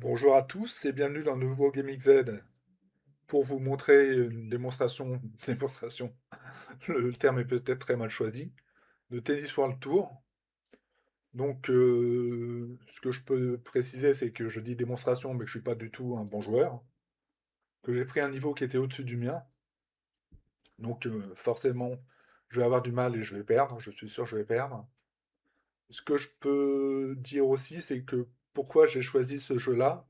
Bonjour à tous et bienvenue dans le nouveau GameXZ pour vous montrer une démonstration, le terme est peut-être très mal choisi, de Tennis World Tour. Donc, ce que je peux préciser, c'est que je dis démonstration, mais que je suis pas du tout un bon joueur, que j'ai pris un niveau qui était au-dessus du mien. Donc, forcément, je vais avoir du mal et je vais perdre, je suis sûr que je vais perdre. Ce que je peux dire aussi, c'est que pourquoi j'ai choisi ce jeu-là,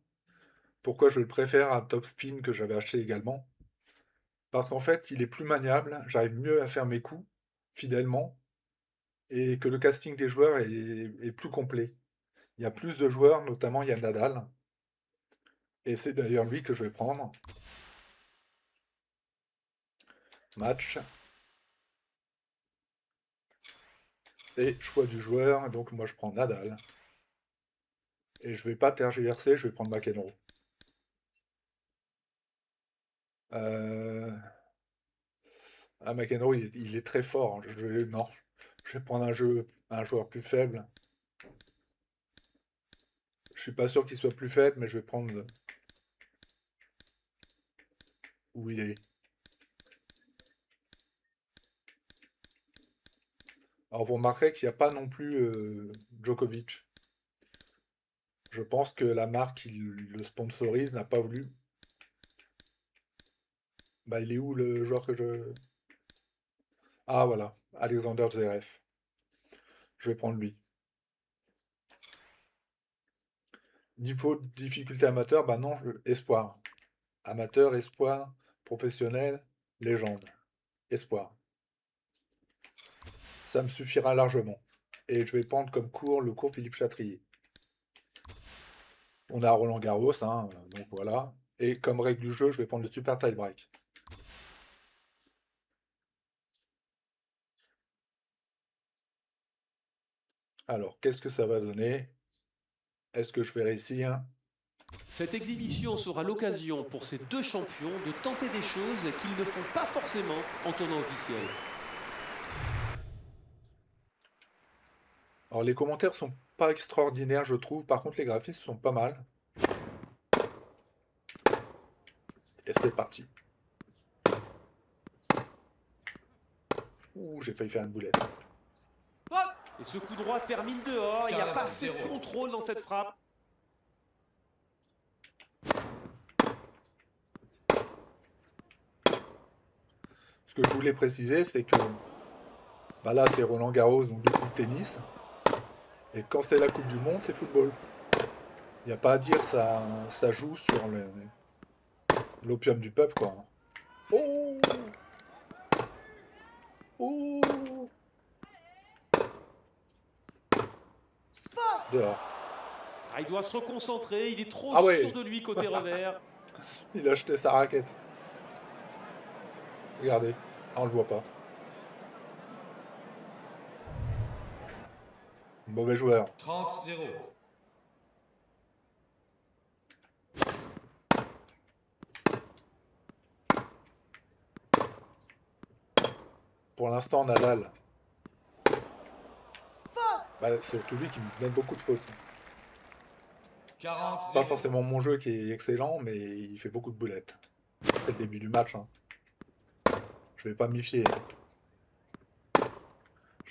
pourquoi je le préfère à Top Spin que j'avais acheté également. Parce qu'en fait, il est plus maniable, j'arrive mieux à faire mes coups fidèlement, et que le casting des joueurs est plus complet. Il y a plus de joueurs, notamment il y a Nadal, et c'est d'ailleurs lui que je vais prendre. Match, et choix du joueur, donc moi je prends Nadal. Et je vais pas tergiverser, je vais prendre McEnroe. Euh... Ah, McEnroe, il est très fort, hein. Non, je vais prendre un joueur plus faible. Je suis pas sûr qu'il soit plus faible, mais je vais prendre où il est. Alors vous remarquerez qu'il n'y a pas non plus Djokovic. Je pense que la marque qui le sponsorise n'a pas voulu. Bah, il est où le joueur que je. Ah, voilà, Alexander Zverev. Je vais prendre lui. Niveau de difficulté amateur, bah non, espoir. Amateur, espoir, professionnel, légende. Espoir. Ça me suffira largement. Et je vais prendre comme cours le cours Philippe Chatrier. On a Roland Garros, hein, donc voilà. Et comme règle du jeu, je vais prendre le super tie break. Alors, qu'est-ce que ça va donner? Est-ce que je vais réussir? Cette exhibition sera l'occasion pour ces deux champions de tenter des choses qu'ils ne font pas forcément en tournoi officiel. Alors, les commentaires sont pas extraordinaires, je trouve. Par contre, les graphismes sont pas mal. Et c'est parti. Ouh, j'ai failli faire une boulette. Et ce coup droit termine dehors, il n'y a pas assez de contrôle dans cette frappe. Ce que je voulais préciser, c'est que bah là, c'est Roland Garros, donc du coup tennis. Et quand c'est la Coupe du Monde, c'est football. Il n'y a pas à dire, ça joue sur l'opium du peuple, quoi. Oh, oh, dehors. Ah, il doit se reconcentrer, il est trop Ah sûr ouais, de lui côté revers. il a jeté sa raquette. Regardez, ah, on le voit pas. Mauvais joueur. 30-0. Pour l'instant, Nadal. Bah, c'est surtout lui qui me donne beaucoup de fautes. Pas 40-0. forcément mon jeu qui est excellent, mais il fait beaucoup de boulettes. C'est le début du match, hein. Je vais pas m'y fier.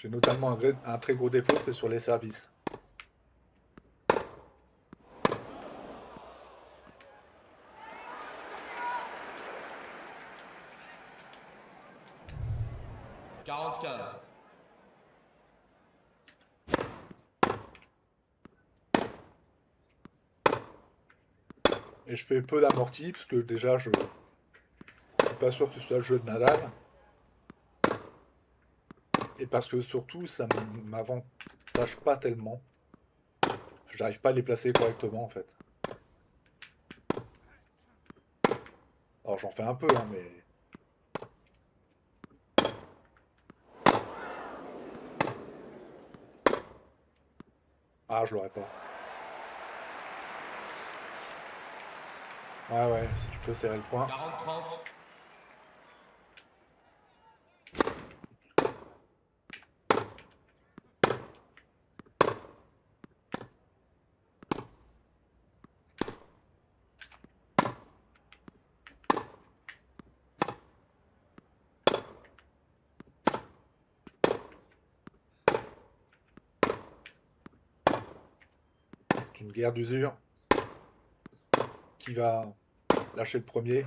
J'ai notamment un très gros défaut, c'est sur les services. Quarante-quinze. Et je fais peu d'amortis, parce que déjà, je suis pas sûr que ce soit le jeu de Nadal. Et parce que surtout, ça m'avantage pas tellement. J'arrive pas à les placer correctement, en fait. Alors, j'en fais un peu, hein, mais. Ah, je l'aurais pas. Ouais, ouais, si tu peux serrer le point. 40-30. être une guerre d'usure. Qui va lâcher le premier?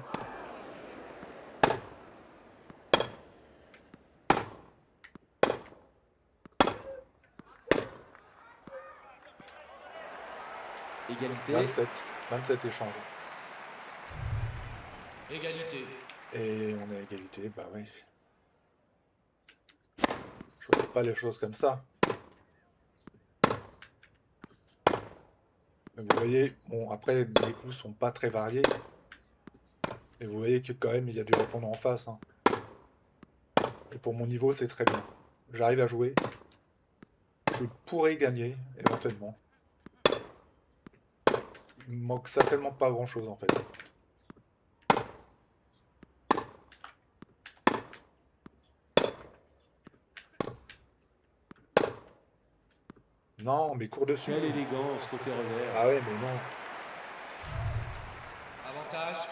Égalité. 27 échanges. Égalité. Et on est à égalité, bah oui. Je vois pas les choses comme ça. Mais vous voyez, bon, après, les coups sont pas très variés. Et vous voyez que quand même, il y a du répondant en face. Hein. Et pour mon niveau, c'est très bien. J'arrive à jouer. Je pourrais gagner, éventuellement. Il me manque certainement pas grand-chose, en fait. Non, mais cours dessus. Quelle élégance côté revers. Ah ouais, mais non. Avantage.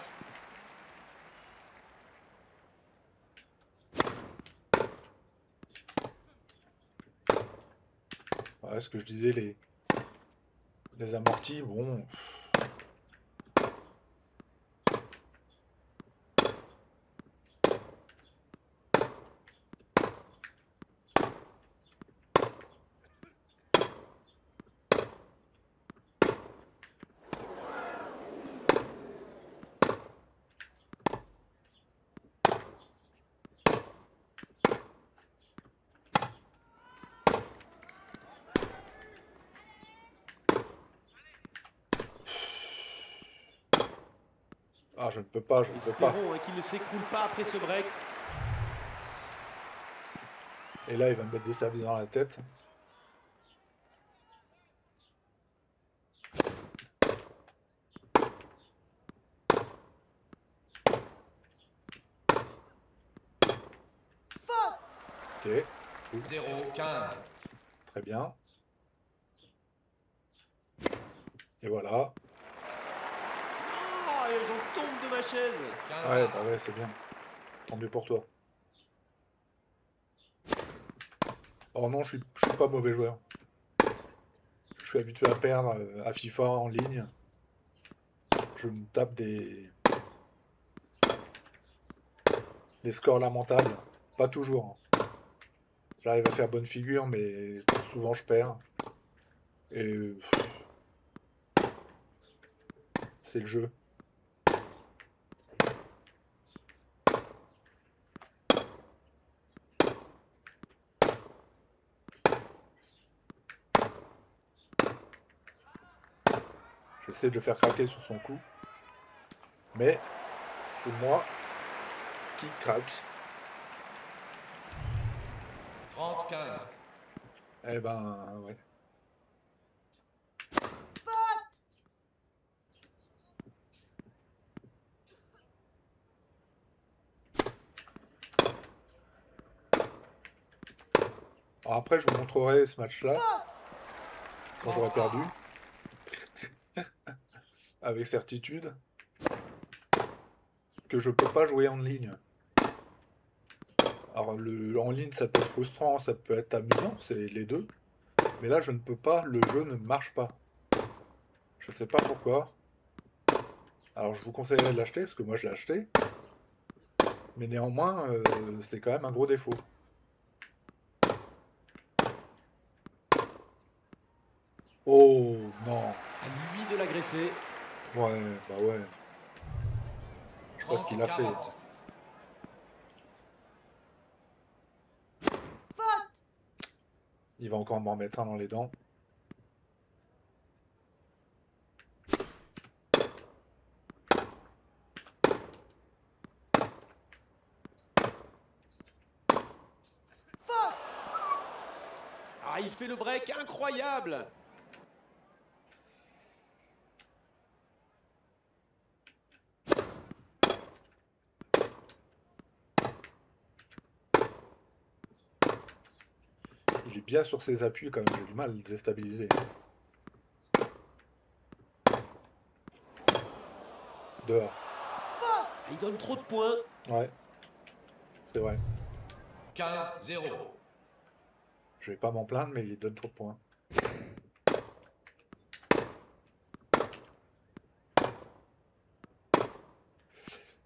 Ouais, ce que je disais, les amortis, bon... Ah, je ne peux pas, je ne peux pas. Espérons hein, qu'il ne s'écroule pas après ce break. Et là, il va me mettre des services dans la tête. Ok, 0, 15. très bien. Et voilà. Oh, et j'en tombe de ma chaise. 15. Ouais, bah ouais, c'est bien. Tant mieux pour toi. Oh non, je suis pas mauvais joueur. Je suis habitué à perdre à FIFA en ligne. Je me tape des scores lamentables. Pas toujours. Hein. J'arrive à faire bonne figure, mais souvent je perds. Et c'est le jeu. J'essaie de le faire craquer sur son coup. Mais c'est moi qui craque. 30, 15. Eh ben, ouais. Alors après, je vous montrerai ce match-là, quand j'aurai perdu, avec certitude, que je peux pas jouer en ligne. Alors, en ligne, ça peut être frustrant, ça peut être amusant, c'est les deux. Mais là, je ne peux pas, le jeu ne marche pas. Je sais pas pourquoi. Alors, je vous conseillerais de l'acheter, parce que moi, je l'ai acheté. Mais néanmoins, c'est quand même un gros défaut. Oh, non. À lui de l'agresser. Ouais, bah ouais. Je sais pas ce 30, qu'il a fait. 40. Il va encore m'en mettre un dans les dents. Ah, il fait le break incroyable. Il est bien sur ses appuis quand même, j'ai du mal à le déstabiliser. Dehors. Ah, il donne trop de points. Ouais. C'est vrai. 15, 0. Je vais pas m'en plaindre, mais il donne trop de points.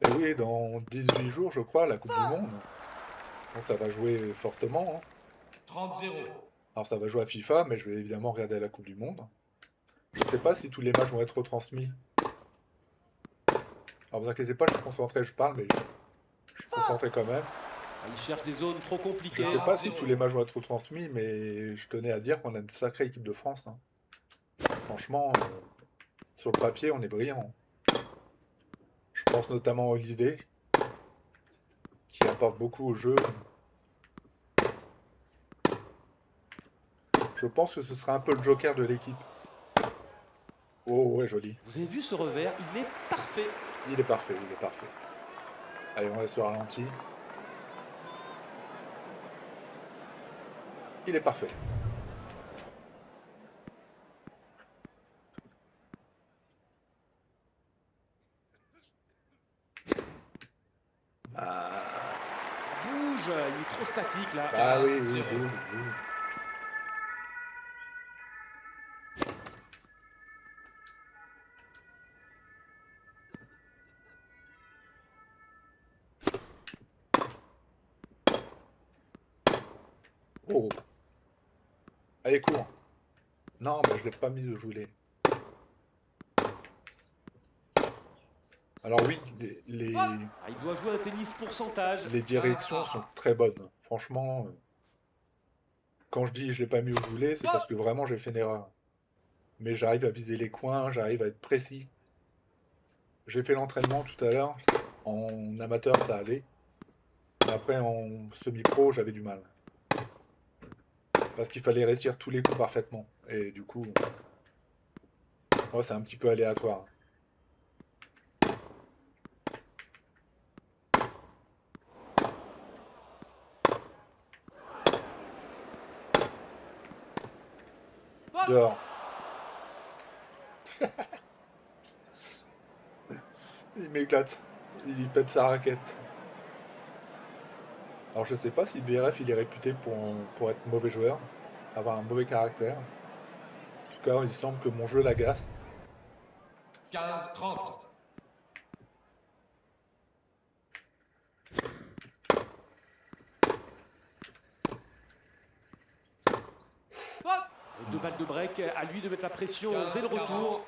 Et oui, dans 18 jours, je crois, la Coupe du Monde. Donc ça va jouer fortement, hein. 30-0. Alors ça va jouer à FIFA, mais je vais évidemment regarder la Coupe du Monde. Je sais pas si tous les matchs vont être retransmis. Alors vous inquiétez pas, je suis concentré, je parle, mais je suis concentré quand même. Ah, il cherche des zones trop Je compliquées. sais pas si tous les matchs vont être retransmis, mais je tenais à dire qu'on a une sacrée équipe de France, hein. Franchement, sur le papier, on est brillant. Je pense notamment à Olysée, qui apporte beaucoup au jeu. Je pense que ce sera un peu le joker de l'équipe. Oh ouais, joli. Vous avez vu ce revers? Il est parfait. Il est parfait, il est parfait. Allez, on reste sur ralenti. Il est parfait. Ah, Bouge, il est trop statique là. bah oui, 15-0. bouge, bouge. Oh. Allez, cours. Non, mais je l'ai pas mis de joulet. Alors oui, Ah, il doit jouer un tennis pourcentage. les directions sont très bonnes. Franchement, quand je dis je l'ai pas mis au joulet, c'est parce que vraiment j'ai fait une erreur. Mais j'arrive à viser les coins, j'arrive à être précis. J'ai fait l'entraînement tout à l'heure. En amateur, ça allait. Mais après, en semi-pro, j'avais du mal. Parce qu'il fallait réussir tous les coups parfaitement. Et du coup, moi, c'est un petit peu aléatoire. Dehors. Il m'éclate. Il pète sa raquette. Alors je sais pas si VRF il est réputé pour être mauvais joueur, avoir un mauvais caractère. En tout cas, il semble que mon jeu l'agace. 15-30. Deux balles de break, à lui de mettre la pression 15, dès le retour. 40.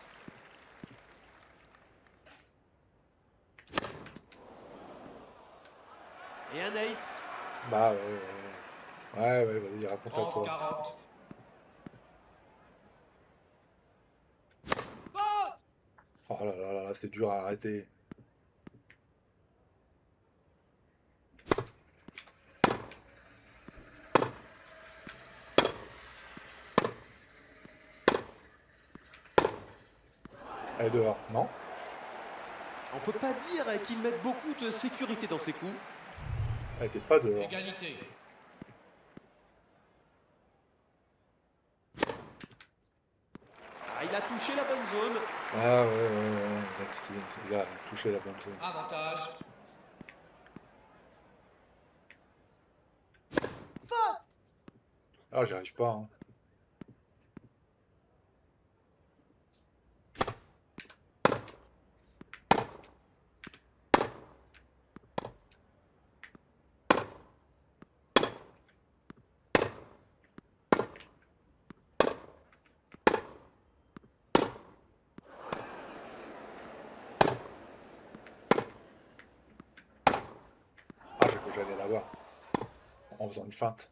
Et un ace. Bah ouais, ouais. Ouais, ouais, vas-y, raconte-la toi. 30-40. Oh là là là, c'est dur à arrêter. Elle est dehors, non? On peut pas dire qu'il mette beaucoup de sécurité dans ses coups. Elle était pas dehors. Égalité. Ah, il a touché la bonne zone. Ah ouais, ouais, ouais. Il a touché la bonne zone. Avantage. Ah, j'y arrive pas, hein. Ah, j'ai cru que j'allais l'avoir. En faisant une feinte.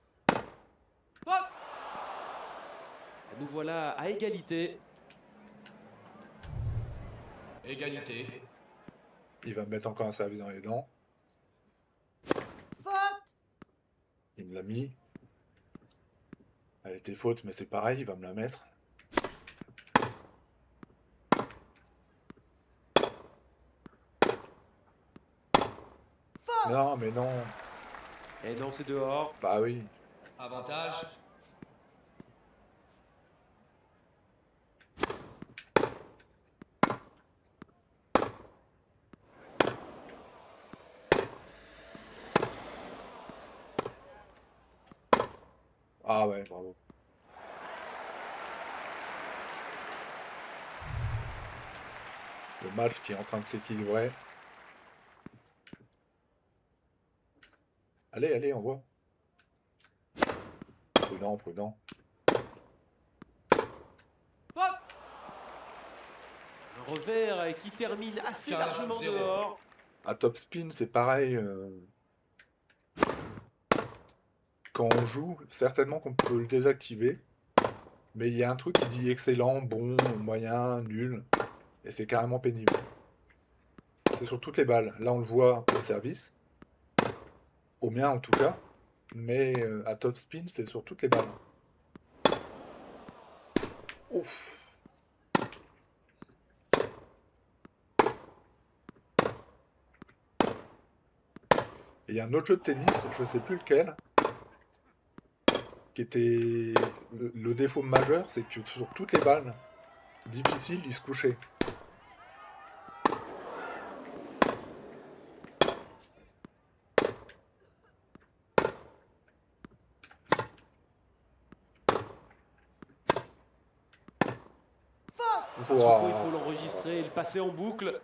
Nous voilà à égalité. Égalité. Il va me mettre encore un service dans les dents. Il me l'a mis. Elle était faute, mais c'est pareil, il va me la mettre. Non, mais non. Et non, c'est dehors. Bah oui. Avantage. Ah ouais, bravo. Le match qui est en train de s'équilibrer. Allez, allez, envoie. Prudent, prudent. Un revers qui termine assez 15-0. largement dehors. À top spin, c'est pareil. Quand on joue, certainement qu'on peut le désactiver. Mais il y a un truc qui dit excellent, bon, moyen, nul. Et c'est carrément pénible. C'est sur toutes les balles. Là, on le voit au service. Au mien, en tout cas. Mais à top spin, c'est sur toutes les balles. Ouf. Et il y a un autre jeu de tennis, je sais plus lequel, qui était... Le défaut majeur, c'est que sur toutes les balles difficiles, il se couchait. Attention, il faut l'enregistrer et le passer en boucle.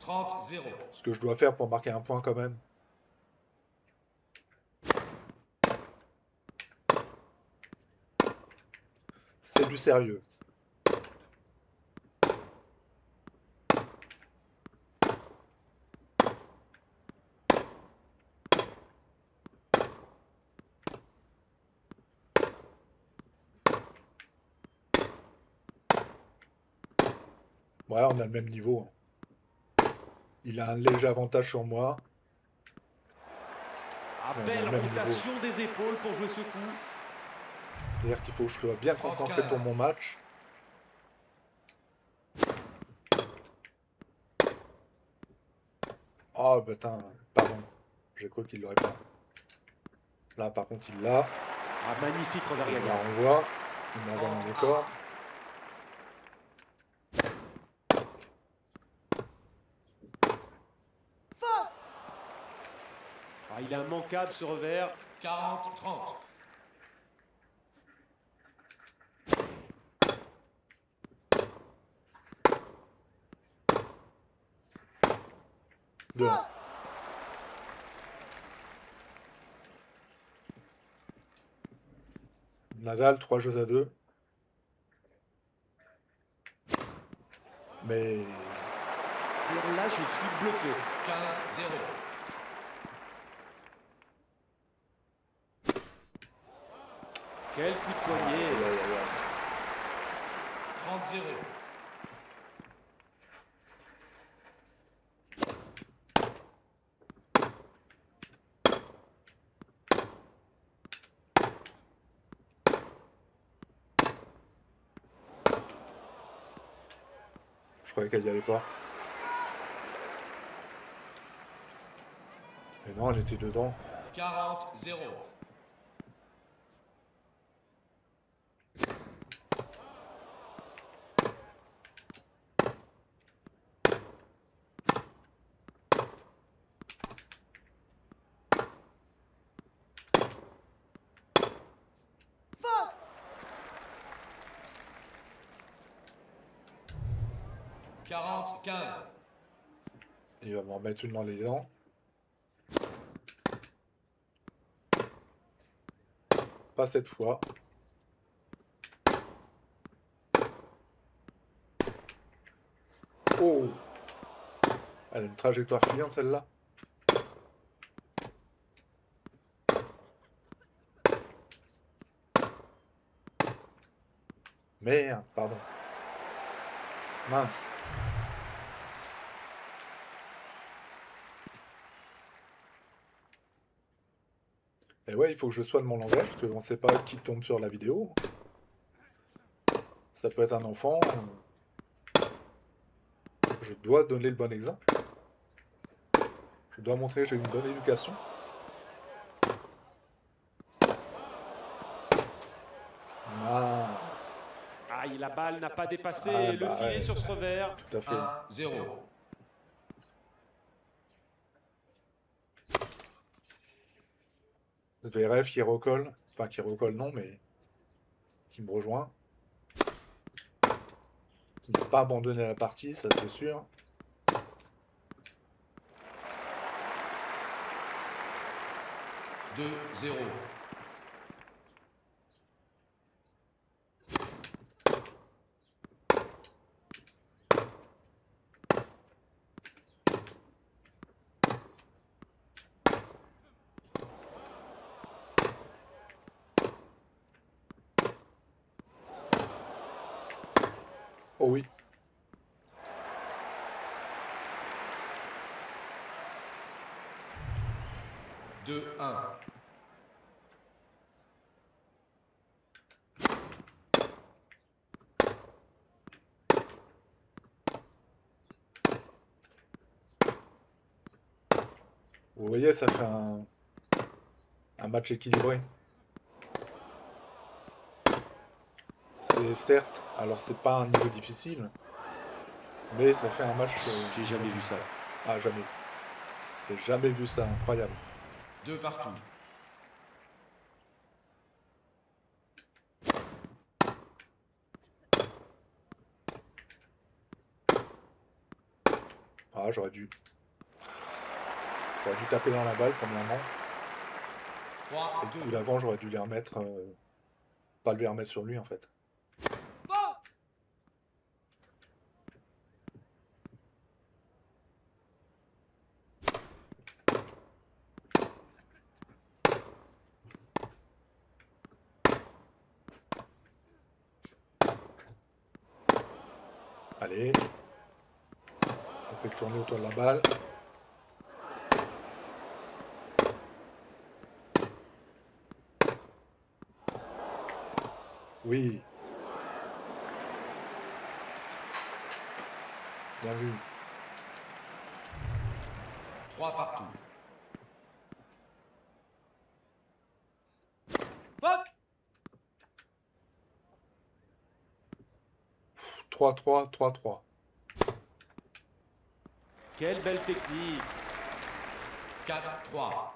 30-0. Ce que je dois faire pour marquer un point quand même. C'est du sérieux. Ouais, on a le même niveau. Il a un léger avantage sur moi. On a Belle le même rotation des épaules pour jouer ce coup. C'est-à-dire qu'il faut que je sois bien concentré pour mon match. Oh putain, pardon. J'ai cru qu'il l'aurait pas. Là par contre il l'a. Ah, magnifique revers Il la gagnant. renvoie. Il m'envoie dans les corps. Ah, il est immanquable ce revers. 40-30. Deux. Nadal, 3 jeux à 2. Mais Alors là, je suis bluffé. 15-0. Quel coup de poignet. aïe, aïe, aïe, aïe. 30-0. Je croyais qu'elle y allait pas. Mais non, elle était dedans. 40-0. Quarante, 15. Il va m'en remettre une dans les dents. Pas cette fois. Oh! Elle a une trajectoire fuyante celle-là. Merde, pardon. Mince. Et ouais, il faut que je soigne mon langage, parce qu'on ne sait pas qui tombe sur la vidéo. Ça peut être un enfant. Je dois donner le bon exemple. Je dois montrer que j'ai une bonne éducation. Mince. Aïe, la balle n'a pas dépassé Ah, le bah, filet ouais. sur ce revers. Tout à fait. 1-0. VRF qui recolle. Enfin, qui recolle non, mais qui me rejoint. Qui n'a pas abandonné la partie, ça c'est sûr. 2-0. Oh oui. Deux, un. Vous voyez, ça fait un match équilibré. C'est certes, alors c'est pas un niveau difficile, mais ça fait un match que... J'ai jamais vu ça. Ah, jamais. J'ai jamais vu ça, incroyable. 2 partout. Ah, j'aurais dû taper dans la balle, premièrement. 3, Et le 2. coup d'avant, j'aurais dû les remettre... pas les remettre sur lui, en fait. Allez. On fait tourner autour de la balle. Oui. Bien vu. 3 partout. 3-3, 3-3. Quelle belle technique. 4-3.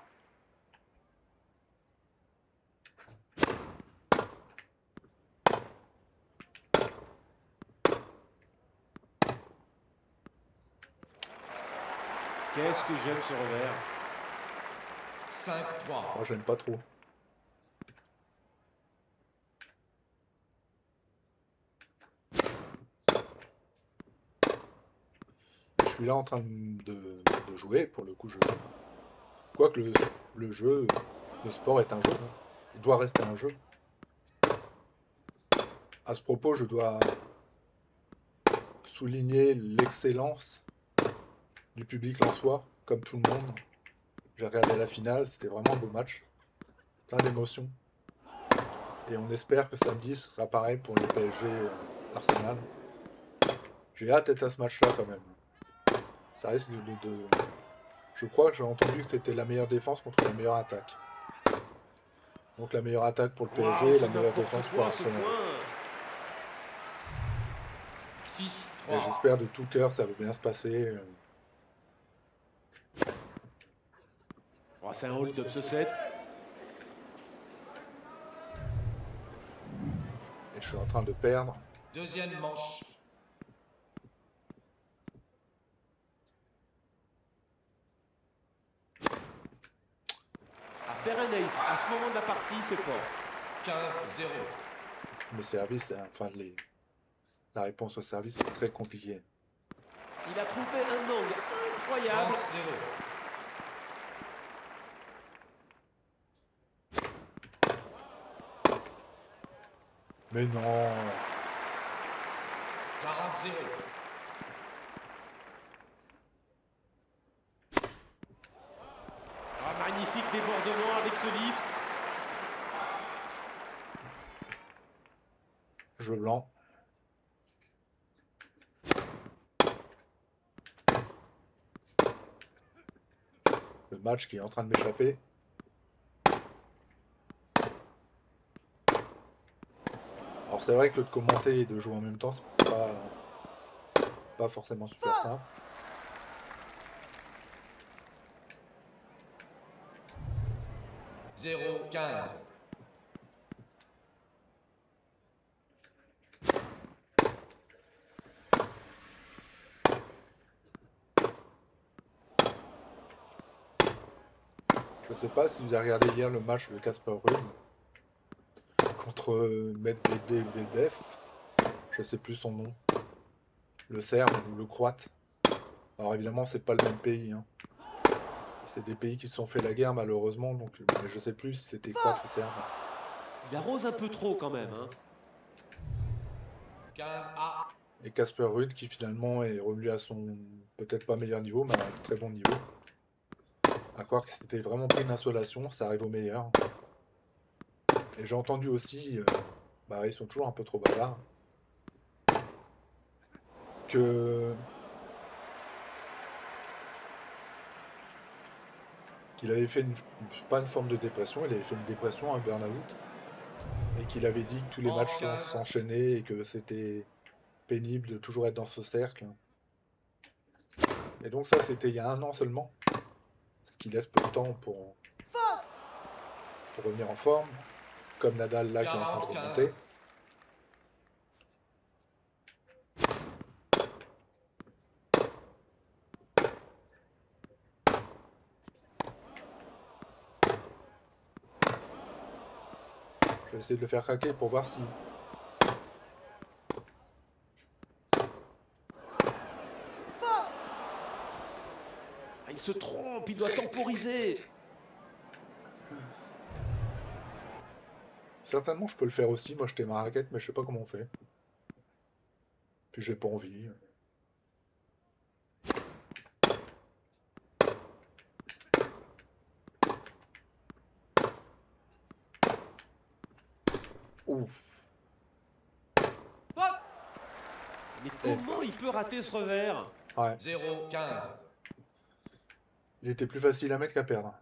Qu'est-ce que j'aime ce revers. 5-3. Moi, j'aime pas trop. Je suis là en train de jouer, pour le coup, je joue. Quoique le jeu, le sport est un jeu, hein. Il doit rester un jeu. À ce propos, je dois souligner l'excellence du public lensois, comme tout le monde. J'ai regardé la finale, c'était vraiment un beau match. Plein d'émotions. Et on espère que samedi, ce sera pareil pour le PSG Arsenal. J'ai hâte d'être à ce match-là quand même. Ça risque Je crois que j'ai entendu que c'était la meilleure défense contre la meilleure attaque. Donc la meilleure attaque pour le Waouh, PSG, c'est la meilleure n'importe défense pour quoi ce Arsenal. point. 6-3. Et j'espère de tout cœur que ça va bien se passer. Oh, c'est un hold-up ce set. Et je suis en train de perdre. Deuxième manche. À faire un ace à ce moment de la partie, c'est fort. 15-0. Mes services, enfin la réponse au service est très compliquée. Il a trouvé un angle incroyable. 30-0. Mais non. 40-0. Ah, magnifique débordement avec ce lift. Jeu blanc. Le match qui est en train de m'échapper. Alors c'est vrai que de commenter et de jouer en même temps, c'est pas forcément super simple. 0-15. Je Je sais pas si vous avez regardé hier le match de Casper Ruud contre Medvedev, je sais plus son nom, le Serbe ou le Croate. Alors évidemment, c'est pas le même pays, hein. C'est des pays qui se sont fait la guerre malheureusement, donc mais je sais plus si c'était Croate ou Serbe. Il arrose un peu trop quand même. Hein. 15 à Et Casper Ruud qui finalement est revenu à son peut-être pas meilleur niveau, mais à un très bon niveau. À croire que c'était vraiment pris une insolation, ça arrive au meilleur. Et j'ai entendu aussi, bah ils sont toujours un peu trop bavards, que qu'il avait fait pas une forme de dépression, il avait fait une dépression, un burn-out, et qu'il avait dit que tous les matchs s'enchaînaient et que c'était pénible de toujours être dans ce cercle. Et donc ça, c'était il y a 1 an seulement, ce qui laisse peu de temps pour revenir en forme, comme Nadal là qui est en train de 40-15. remonter. Je vais essayer de le faire craquer pour voir si... Ah, il se trompe, il doit temporiser. Certainement, je peux le faire aussi. Moi, je t'ai ma raquette, mais je sais pas comment on fait. Puis j'ai pas envie. Ouf. Mais comment il peut rater ce revers? Ouais. 0-15. Il était plus facile à mettre qu'à perdre.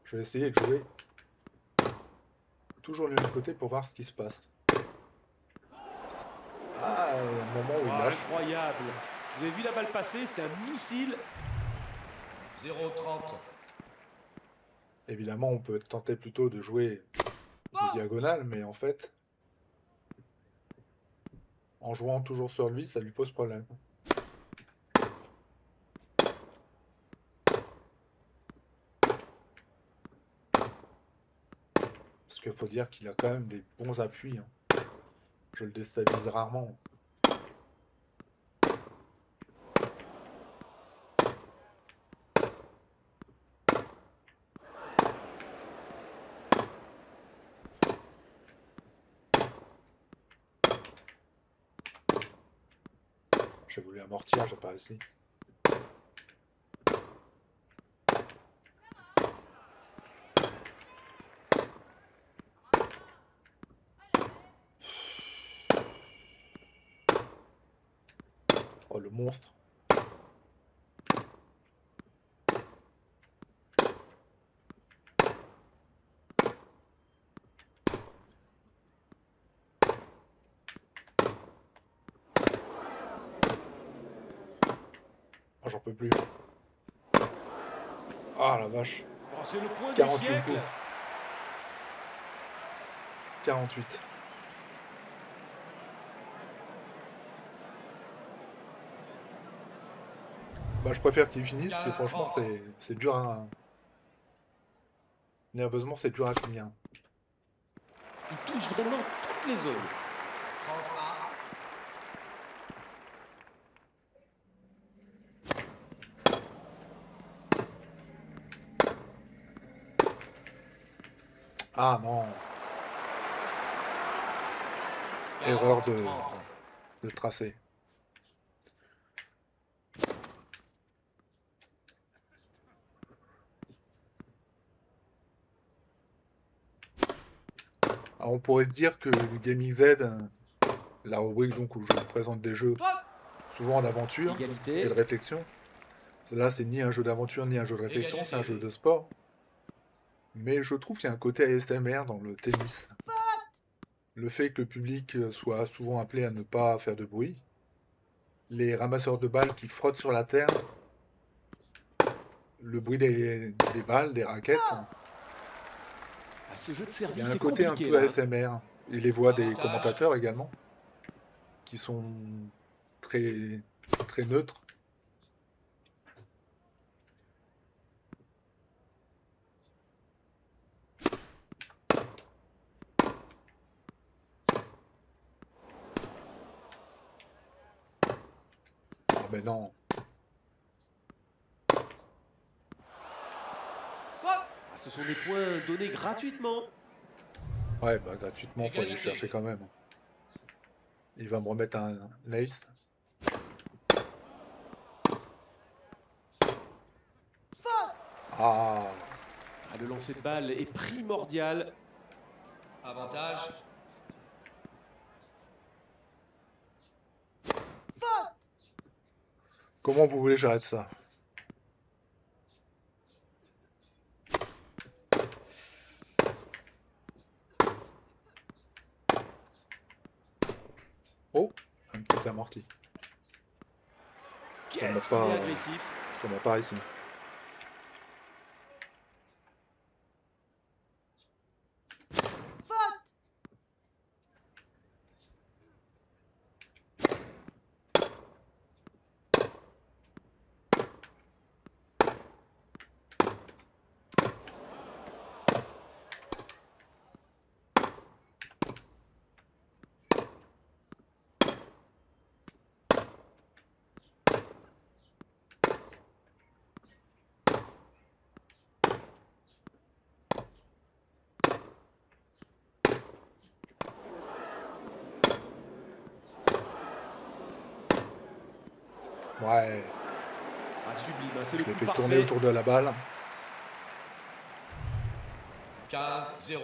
Je vais essayer de jouer toujours le même côté pour voir ce qui se passe. Ah, il y a un moment où il Ah, lâche. incroyable. Vous avez vu la balle passer, c'était un missile. 0-30. Évidemment, on peut tenter plutôt de jouer de diagonale, mais en fait, en jouant toujours sur lui, ça lui pose problème. Parce qu'il faut dire qu'il a quand même des bons appuis, hein. Je le déstabilise rarement. J'ai voulu amortir, j'ai pas réussi. Oh, le monstre. Oh, j'en peux plus. Ah, la vache. Oh, c'est le point du 48 siècle. coups. 48. Bah, je préfère qu'il finisse, parce que franchement, c'est dur à... Nerveusement, c'est dur à finir. Il touche vraiment toutes les zones. 30 à Ah non, erreur de 30. tracé. Alors, on pourrait se dire que le Gaming Z, la rubrique donc où je vous présente des jeux souvent d'aventure et Égalité. de réflexion. Là, c'est ni un jeu d'aventure ni un jeu de réflexion, c'est un jeu de sport. Mais je trouve qu'il y a un côté ASMR dans le tennis. le fait que le public soit souvent appelé à ne pas faire de bruit, les ramasseurs de balles qui frottent sur la terre, le bruit des balles, des raquettes, Ah, ce jeu de il y a service un est côté un compliqué peu là, hein. ASMR. Et les voix des Avantage. commentateurs également, qui sont très, très neutres. Ah ben non, Ah, ce sont des points donnés gratuitement. ouais, bah gratuitement, faut aller le Égalité. chercher quand même. Il va me remettre un ace. Ah, Ah, le lancer de balle est primordial. Avantage. comment vous voulez que j'arrête ça? Oh, un petit amorti. Qu'est-ce qu'il pas, est agressif. comment pas ici. Ouais, Ah, sublime, hein, c'est je le l'ai coup fait tourner parfait. autour de la balle. 15-0.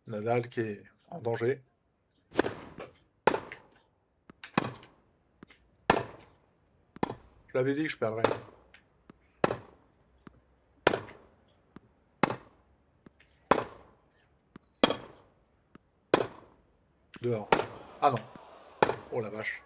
Nadal qui est en danger. Je l'avais dit que je perdrais. Dehors. Ah non. Oh la vache.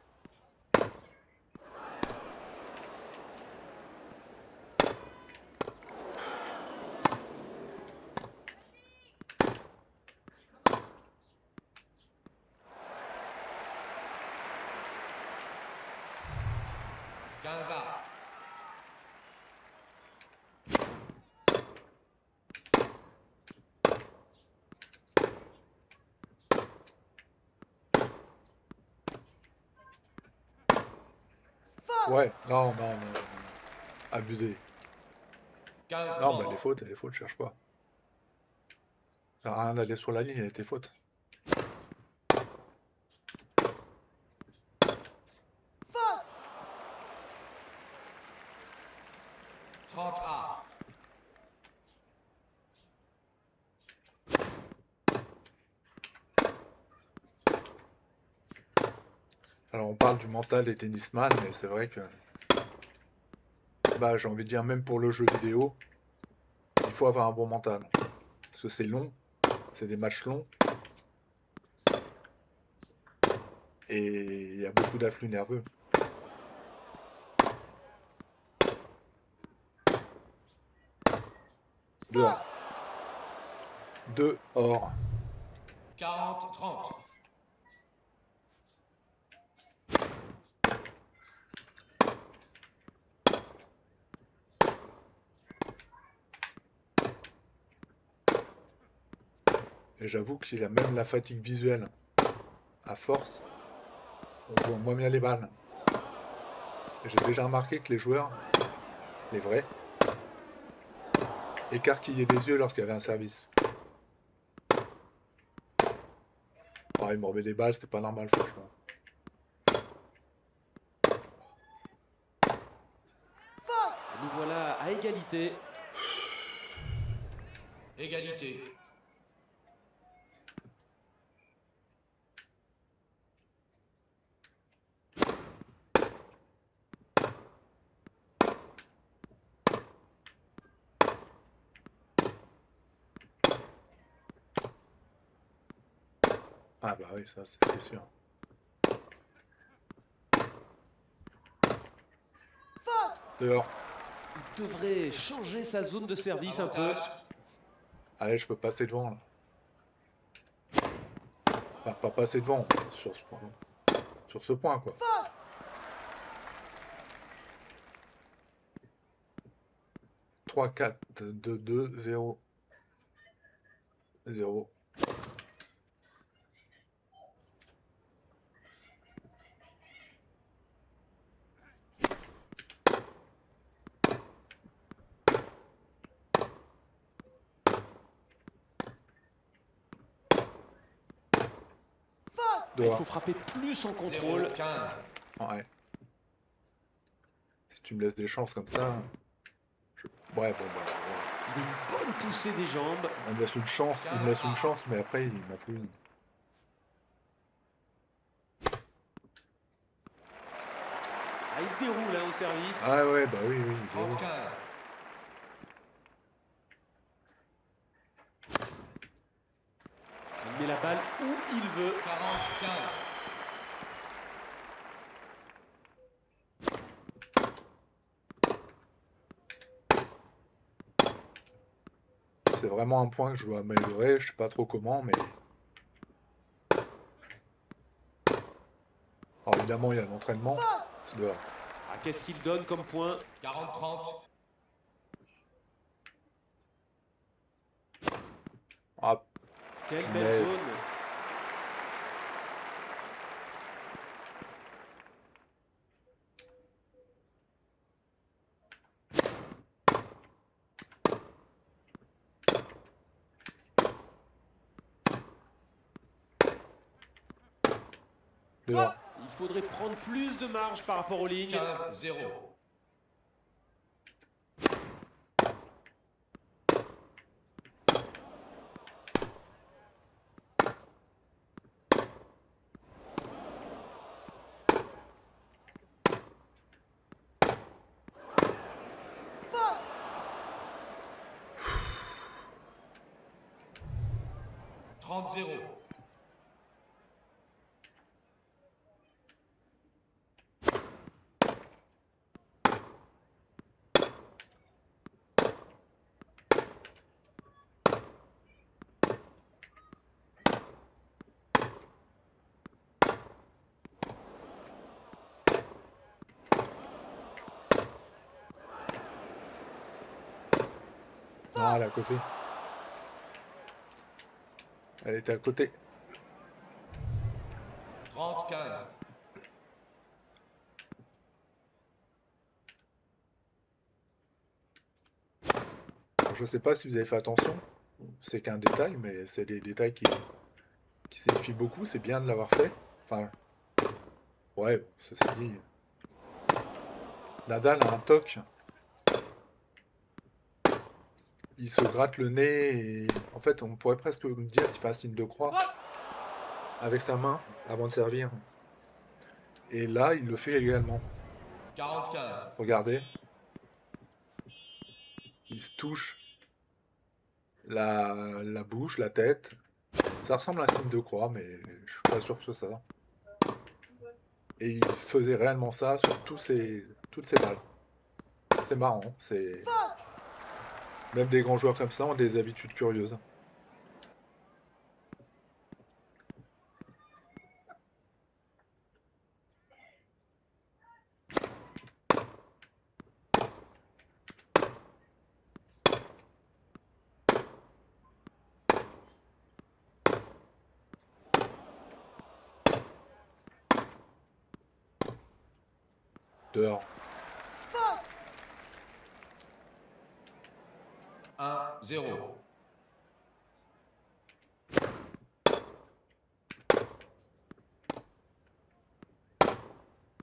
Quinze. Ouais, non, non, non, non, non. Abusé. 15 Non, bah trente. les fautes, cherche pas. Ça sert à rien d'aller sur la ligne, elle était faute. 30A. Alors on parle du mental des tennisman, mais c'est vrai que, bah j'ai envie de dire, même pour le jeu vidéo, il faut avoir un bon mental. Parce que c'est long, c'est des matchs longs, et il y a beaucoup d'afflux nerveux. Dehors. Dehors. 40-30. Et j'avoue qu'il a même la fatigue visuelle. À force, on voit moins bien les balles. Et j'ai déjà remarqué que les joueurs, les vrais, écarquillaient des yeux lorsqu'il y avait un service. Oh, il me remet des balles, c'était pas normal, franchement. Nous voilà à égalité. Égalité. Ah bah oui, ça c'est sûr. Dehors. Il devrait changer sa zone de service un peu. Avantage. Allez, je peux passer devant là. Enfin, pas passer devant sur ce point. Sur ce point quoi. 3, 4, 2, 2, 0. 0. Il Dehors. faut frapper plus en 0, contrôle. 15. Ouais. Si tu me laisses des chances comme ça. Ouais, bon bah. Il y a une bonne poussée des jambes. On me laisse une chance. Il me laisse une chance, mais après il m'en fout. Ah, il déroule au service. Ah ouais, bah oui, oui. 30, 15. Il met la balle où il veut. 40, 15. C'est vraiment un point que je dois améliorer. Je sais pas trop comment, mais. Alors évidemment, il y a l'entraînement. C'est dehors. Ah, qu'est-ce qu'il donne comme point? 40, 30. Ah, Quelle Mais- belle zone. dehors. Il faudrait prendre plus de marge par rapport aux lignes. 15, 0. Trente, 0. Non, elle est à côté. Elle était à côté. 30, 15. Alors, je sais pas si vous avez fait attention. C'est qu'un détail, mais c'est des détails qui signifient beaucoup. C'est bien de l'avoir fait. Enfin, ouais, bon, ceci dit. Nadal a un toc. Il se gratte le nez et en fait, on pourrait presque dire qu'il fait un signe de croix avec sa main avant de servir. Et là, il le fait également. 40, 15. Regardez. Il se touche la bouche, la tête. Ça ressemble à un signe de croix, mais je suis pas sûr que ce soit ça. Et il faisait réellement ça sur toutes ses balles. C'est marrant. Même des grands joueurs comme ça ont des habitudes curieuses. Dehors. 1, 0.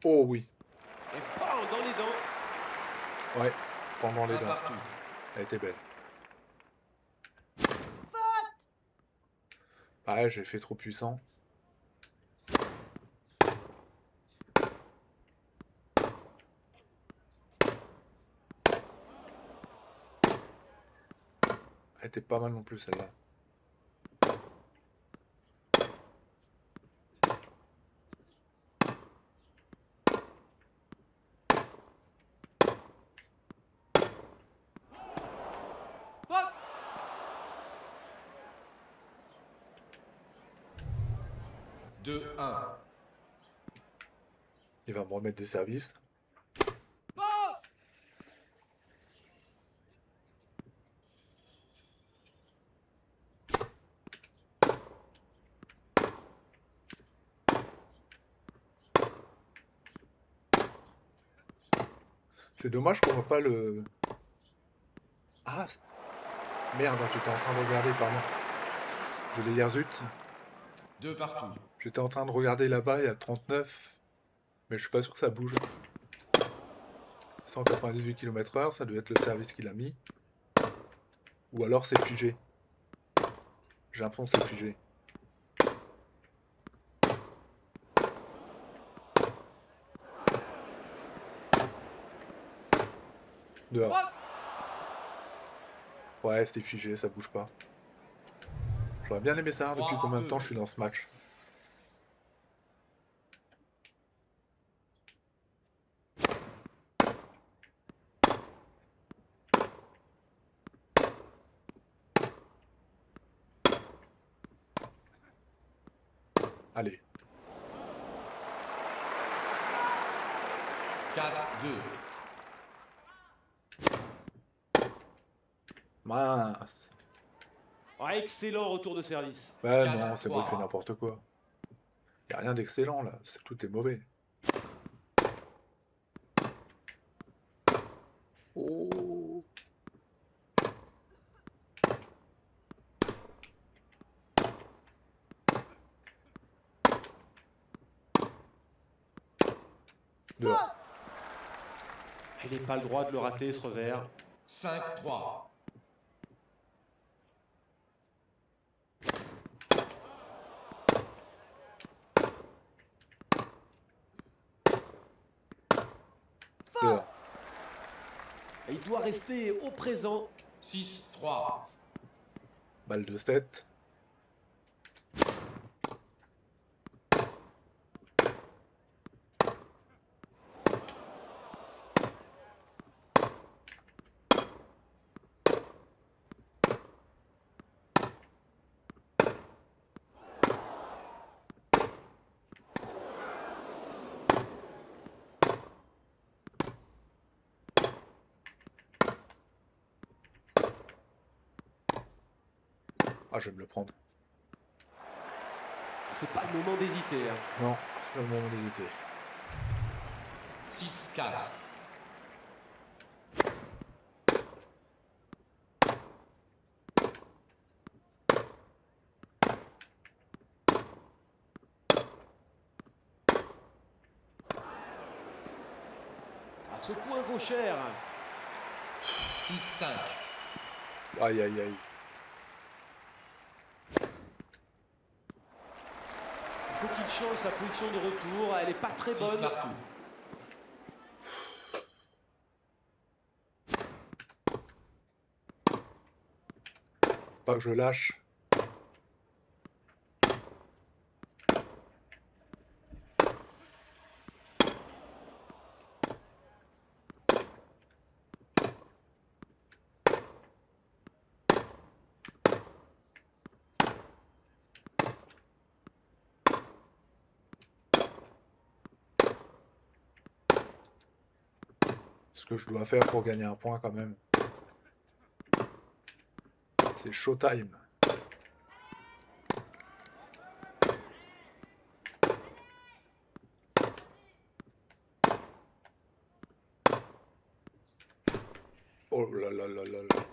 Oh oui. Et bam, dans les dents. Ouais. Pendant les 1 dents. partout. Elle était belle. Ah, j'ai fait trop puissant. Elle était pas mal non plus celle-là. 2-1. Il va me remettre des services. C'est dommage qu'on voit pas le... Ah, merde, j'étais en train de regarder, pardon. Je l'ai hier zut. 2 partout. J'étais en train de regarder là-bas, il y a 39. Mais je suis pas sûr que ça bouge. 198 km/h, ça doit être le service qu'il a mis. Ou alors c'est figé. J'ai l'impression que c'est figé. Dehors. Ouais, c'était figé, ça bouge pas. J'aurais bien aimé savoir depuis combien de temps je suis dans ce match. Allez. 4-2. Mince. Ah, excellent retour de service. Ouais, 4, non, c'est bon, il fait 3. n'importe quoi. Y a rien d'excellent là, tout est mauvais. Oh. Dehors. Il n'est pas le droit de le rater, ce revers. 5-3. Dehors. Et il doit rester au présent. 6-3. Balle de 7. Ah, je vais me le prendre. C'est pas le moment d'hésiter. Hein. Non, c'est pas le moment d'hésiter. 6-4. À ce point vaut cher. 6-5. Aïe, aïe, aïe. Il faut qu'il change sa position de retour. Elle n'est pas très 6 bonne. partout. Pas que je lâche. Ce que je dois faire pour gagner un point quand même. C'est showtime. Oh là là là là là.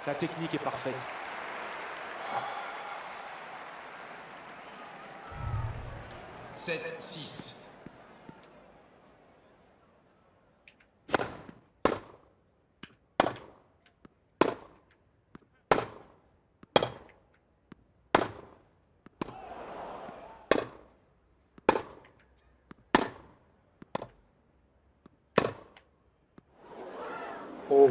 Sa technique est parfaite. Sept, 6. Oh.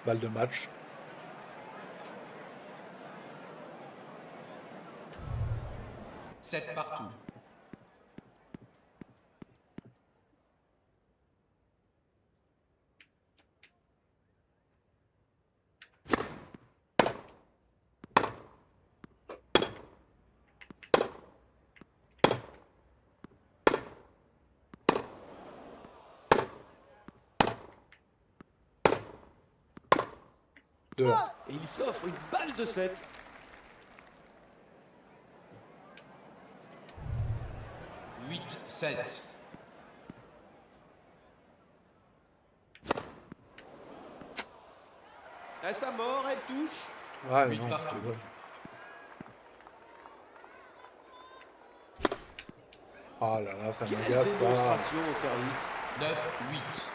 Balle de match. Sept partout. Dehors. Et il s'offre une balle de 7. Huit, 7. À sa mort, elle touche. Ouais, Huit non, partout. c'est bon. Ah là là, ça Quelle m'agace là. démonstration au service. 9, 8.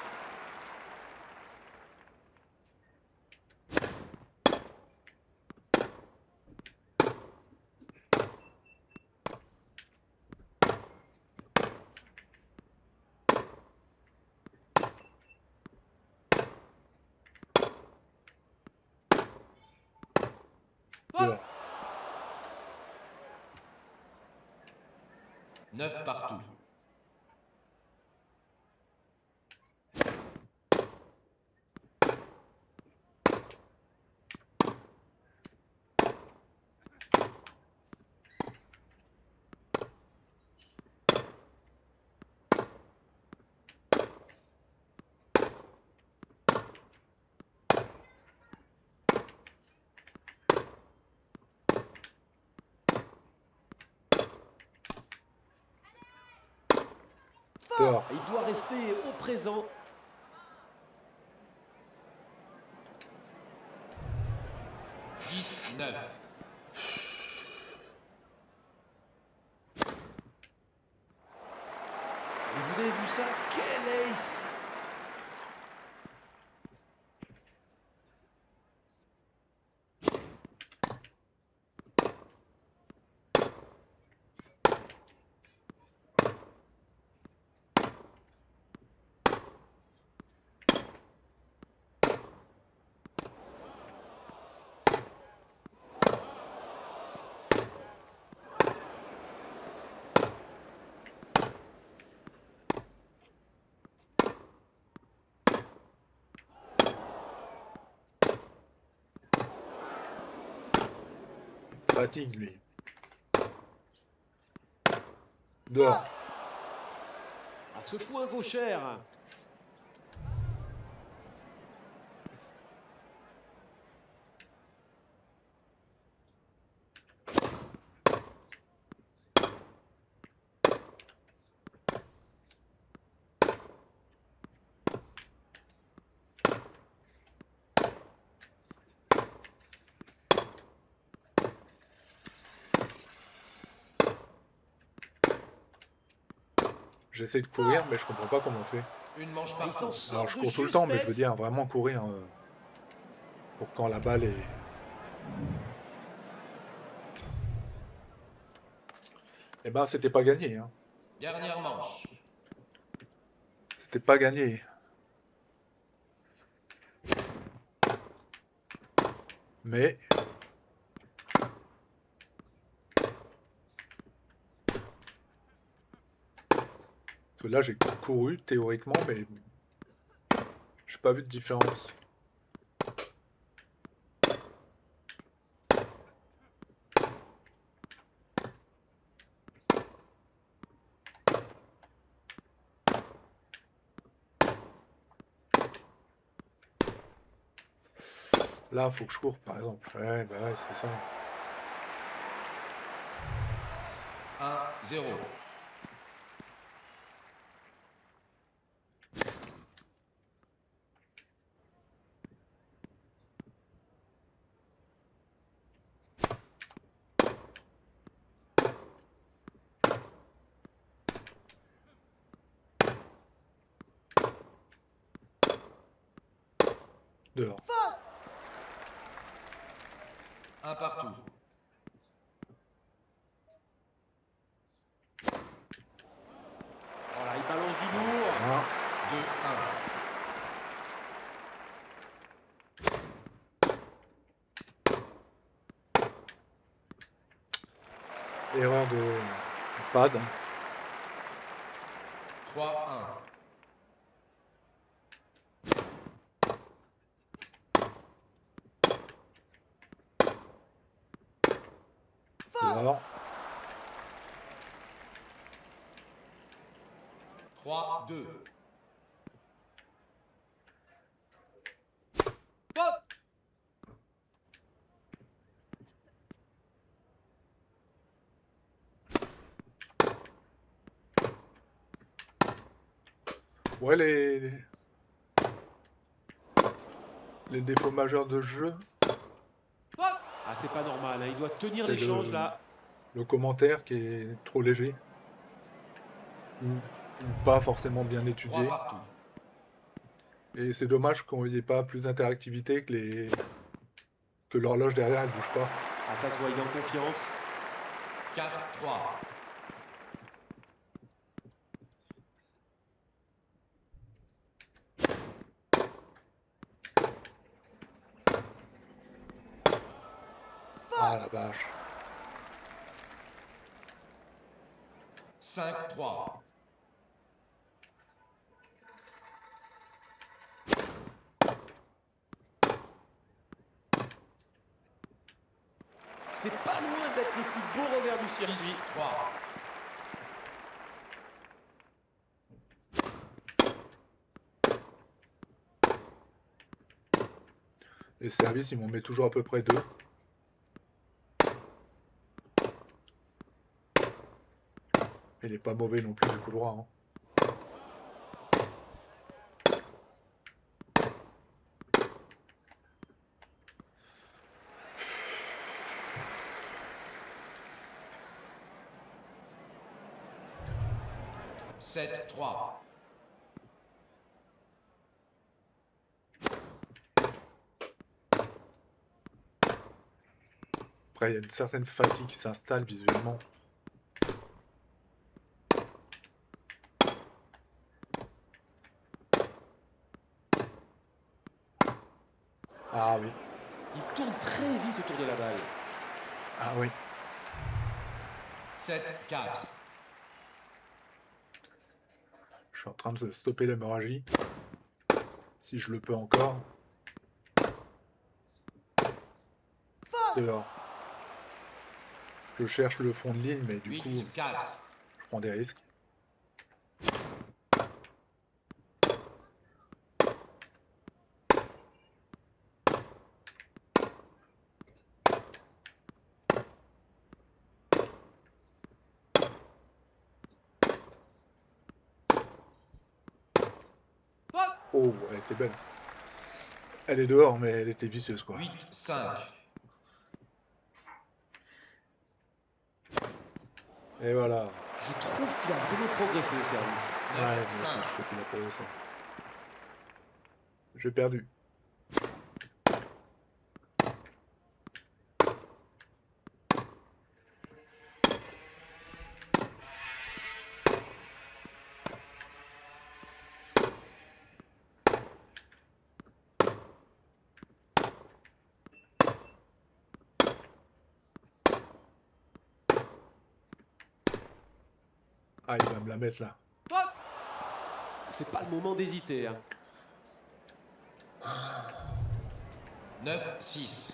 Dehors. 9 partout. Dehors. Il doit rester au présent. 10, 9. Et vous avez vu ça? Quel ace! Fatigue lui. Dehors. À ce point vaut cher. J'essaie de courir, mais je comprends pas comment on fait. Une manche Il s'en partout. sort Alors je de cours tout le temps, mais je veux justesse. dire vraiment courir pour quand la balle est. Eh ben, c'était pas gagné. Hein. Dernière manche. C'était pas gagné. Mais. Parce que là, j'ai couru théoriquement, mais. J'ai pas vu de différence. Là, faut que je cours, par exemple. Ouais, bah ouais, c'est ça. 1, 0. Dehors. 1 partout. Voilà, il balance du lourd. Hein. 2, 1. Erreur de pad. 3, 1. Dehors. 3, 2. Ouais, les défauts majeurs de ce jeu, Ah, c'est pas normal, hein, il doit tenir c'est l'échange là. le commentaire qui est trop léger. Ou pas forcément bien 3 étudié. partout. Et c'est dommage qu'on n'y ait pas plus d'interactivité que l'horloge derrière elle bouge pas. Ah, ça se voit, il est en confiance. 4-3. Ah la vache. 5-3. C'est pas loin d'être le plus beau revers du circuit. 6-3. Les services, ils m'en mettent toujours à peu près 2. Il est pas mauvais non plus du coup droit. Hein. Sept, 3. Après, il y a une certaine fatigue qui s'installe visuellement. Ah oui. Il tourne très vite autour de la balle. Ah oui. 7-4. Je suis en train de stopper l'hémorragie. Si je le peux encore. C'est là. Je cherche le fond de ligne, mais du coup, 8-4. je prends des risques. Oh, elle était belle. Elle est dehors, mais elle était vicieuse, quoi. 8-5. Et voilà. Je trouve qu'il a vraiment progressé au service. Ouais, moi aussi, 9-5. je trouve qu'il a progressé. J'ai perdu. Ah, il va me la mettre là. C'est pas le moment d'hésiter. Hein. 9-6.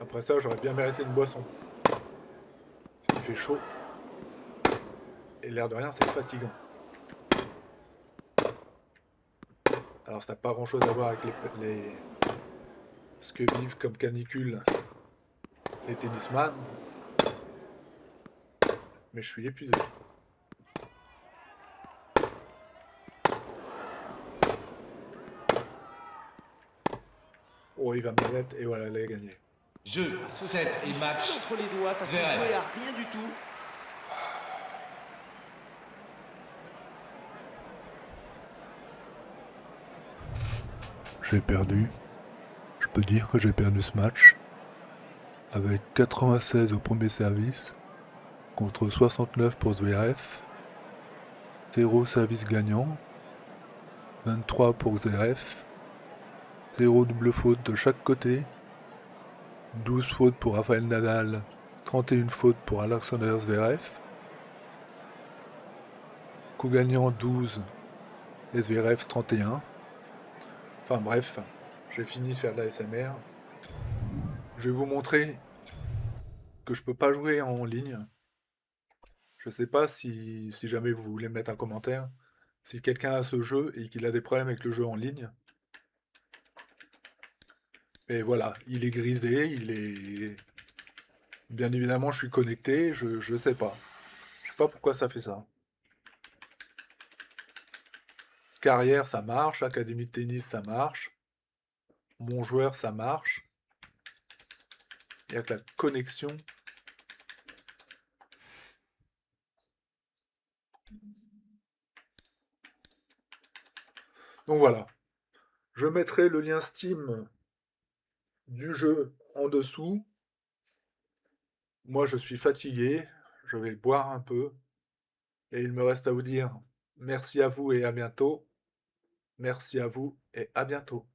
Après ça, j'aurais bien mérité une boisson. Parce qu'il fait chaud. Et l'air de rien, c'est fatigant. Alors, ça n'a pas grand chose à voir avec ce que vivent comme canicule les tennisman. Mais je suis épuisé. Oh, il va me la mettre et voilà, elle a gagné. Jeu, Ah, ce 7 set, et il match. file entre les doigts, ça s'est Zverev. joué à rien du tout. J'ai perdu. Je peux dire que j'ai perdu ce match. Avec 96 au premier service, contre 69 pour Zverev. 0 service gagnant. 23 pour Zverev. 0 double faute de chaque côté. 12 fautes pour Rafael Nadal. 31 fautes pour Alexander Zverev. Coup gagnant 12 et Zverev 31. Enfin bref, j'ai fini de faire de la SMR. Je vais vous montrer que je peux pas jouer en ligne. Je sais pas si jamais vous voulez mettre un commentaire. Si quelqu'un a ce jeu et qu'il a des problèmes avec le jeu en ligne, et voilà, il est grisé, il est... Bien évidemment, je suis connecté, je sais pas. Je sais pas pourquoi ça fait ça. Carrière, ça marche. Académie de tennis, ça marche. Mon joueur, ça marche. Il n'y a que la connexion. Donc voilà. Je mettrai le lien Steam du jeu en dessous. Moi, je suis fatigué. Je vais boire un peu. Et il me reste à vous dire merci à vous et à bientôt. Merci à vous et à bientôt.